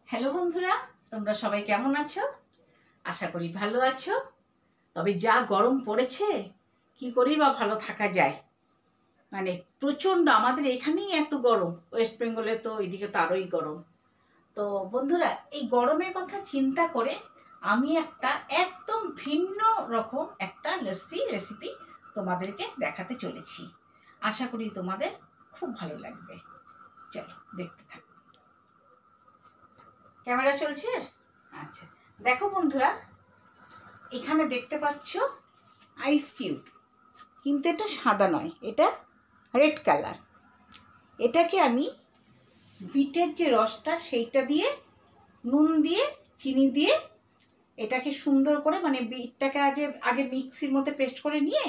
Hello বন্ধুরা, তোমরা সবাই কেমন আছো? আশা করি ভালো আছো। তবে যা গরম পড়েছে, কি করেই বা ভালো থাকা যায়। মানে প্রচণ্ড, আমাদের এখানেই এত গরম, ওয়েস্ট বেঙ্গলে তো এদিকে তো আরোই গরম। তো বন্ধুরা, এই গরমের কথা চিন্তা করে আমি একটা একদম ভিন্ন রকম একটা লস্যি রেসিপি তোমাদেরকে দেখাতে চলেছি। আশা করি তোমাদের খুব ভালো লাগবে। চলো দেখতে থাকো। ক্যামেরা চলছে? আচ্ছা, দেখো বন্ধুরা, এখানে দেখতে পাচ্ছ আইস কিউব, কিন্তু এটা সাদা নয়, এটা রেড কালার। এটাকে আমি বিটের যে রসটা সেইটা দিয়ে, নুন দিয়ে, চিনি দিয়ে এটাকে সুন্দর করে, মানে বিটটাকে আগে মিক্সির মধ্যে পেস্ট করে নিয়ে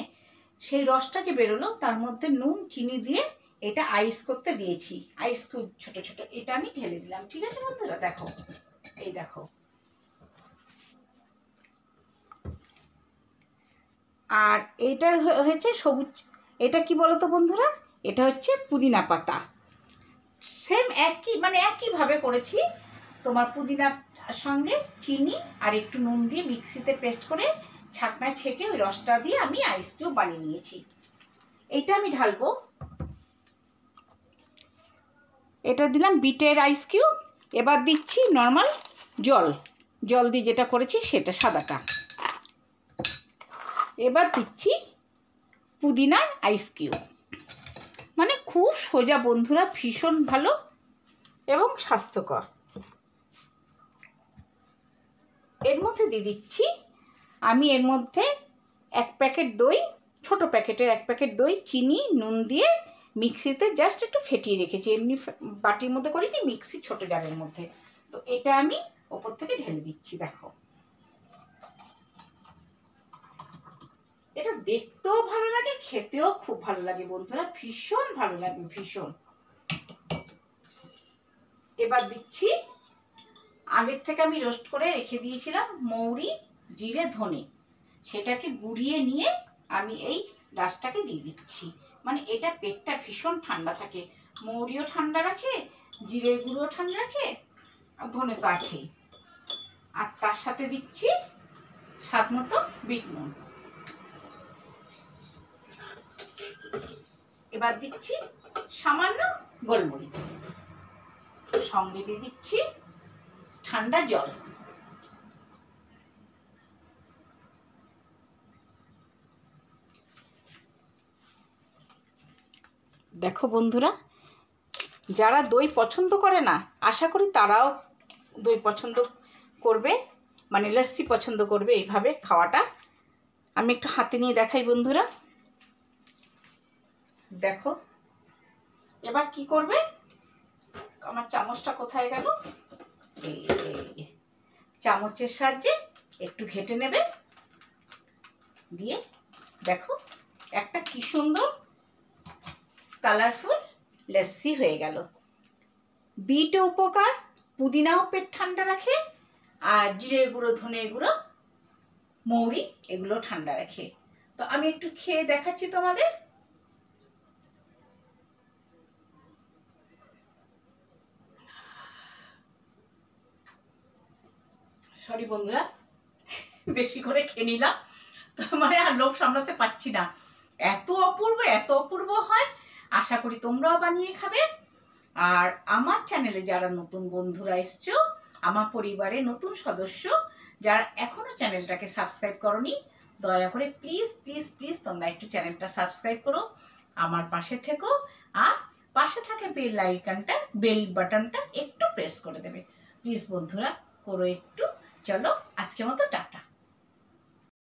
সেই রসটা যে বেরোলো তার মধ্যে নুন চিনি দিয়ে এটা আইস করতে দিয়েছি। আইস কিউব ছোট ছোট এটা আমি ঢেলে দিলাম। ঠিক আছে বন্ধুরা, দেখো, এই দেখো। আর এইটার হয়েছে সবুজ, এটা কি বলো তো বন্ধুরা, এটা হচ্ছে পুদিনা পাতা। সেম একইভাবে করেছি। তোমার পুদিনার সঙ্গে চিনি আর একটু নুন দিয়ে মিক্সিতে পেস্ট করে ছাঁকনায় ছেঁকে ওই রসটা দিয়ে আমি আইস কিউব বানিয়ে নিয়েছি। এইটা আমি ঢালবো। এটা দিলাম বিটের আইস কিউব। এবার দিচ্ছি নর্মাল জল দিয়ে যেটা করেছি সেটা, সাদাটা। এবার দিচ্ছি পুদিনার আইস কিউব। মানে খুব সোজা বন্ধুরা, ভীষণ ভালো এবং স্বাস্থ্যকর। এর মধ্যে দিয়ে দিচ্ছি আমি, এর মধ্যে 1 প্যাকেট দই, ছোট প্যাকেটের 1 প্যাকেট দই, চিনি, নুন দিয়ে মিক্সিতে জাস্ট একটু ফেটিয়ে রেখেছি। এমনি বাটির মধ্যে করিনি, মিক্সি ছোট জারের মধ্যে। তো এটা আমি ওপর থেকে ঢেলে দিচ্ছি। দেখো, এটা দেখতেও ভালো লাগে, খেতেও খুব ভালো লাগে বন্ধুরা, ভীষণ ভালো লাগে, ভীষণ। এবার দিচ্ছি আগের থেকে আমি রোস্ট করে রেখে দিয়েছিলাম মৌরি, জিরে, ধনে, সেটাকে গুঁড়িয়ে নিয়ে আমি এই রাসটাকে দিয়ে দিচ্ছি। মানে এটা পেটটা ভীষণ ঠান্ডা থাকে, মৌরিও ঠান্ডা রাখে, জিরের গুঁড়ো ঠান্ডা রাখে, আর ধনে তো আছেই। আর তার সাথে দিচ্ছি স্বাদ মতো বিট নুন। এবার দিচ্ছি সামান্য গোলমরিচ, সঙ্গে দিয়ে দিচ্ছি ঠান্ডা জল। দেখো বন্ধুরা, যারা দই পছন্দ করে না, আশা করি তারাও দই পছন্দ করবে, মানে লস্যি পছন্দ করবে এইভাবে খাওয়াটা। আমি একটু হাতে নিয়ে দেখাই বন্ধুরা, দেখো। এবার কি করবে, আমার চামচটা কোথায় গেল, এই চামচের সাহায্যে একটু ঘেটে নেবে, দিয়ে দেখো একটা কি সুন্দর কালারফুল লস্যি হয়ে গেল। বিটও উপকার, পুদিনাও পেট ঠান্ডা রাখে, আর জিরে গুঁড়ো, ধনে গুঁড়ো, মৌরি এগুলো ঠান্ডা রাখে। তো আমি একটু খেয়ে দেখাচ্ছি তোমাদের। সরি বন্ধুরা, বেশি করে খেয়ে নিলাম, তো মানে আর লোভ সামলাতে পারছি না। এত অপূর্ব, এত অপূর্ব হয়। আশা করি তোমরাও বানিয়ে খাবে। আর আমার চ্যানেলে যারা নতুন বন্ধুরা এসছো, আমার পরিবারে নতুন সদস্য যারা এখনো চ্যানেলটাকে সাবস্ক্রাইব করোনি, দয়া করে প্লিজ প্লিজ প্লিজ তোমরা একটু চ্যানেলটা সাবস্ক্রাইব করো, আমার পাশে থেকো, আর পাশে থাকে বেল বাটনটা একটু প্রেস করে দেবে প্লিজ বন্ধুরা, করো একটু। চলো আজকের মতো টাটা।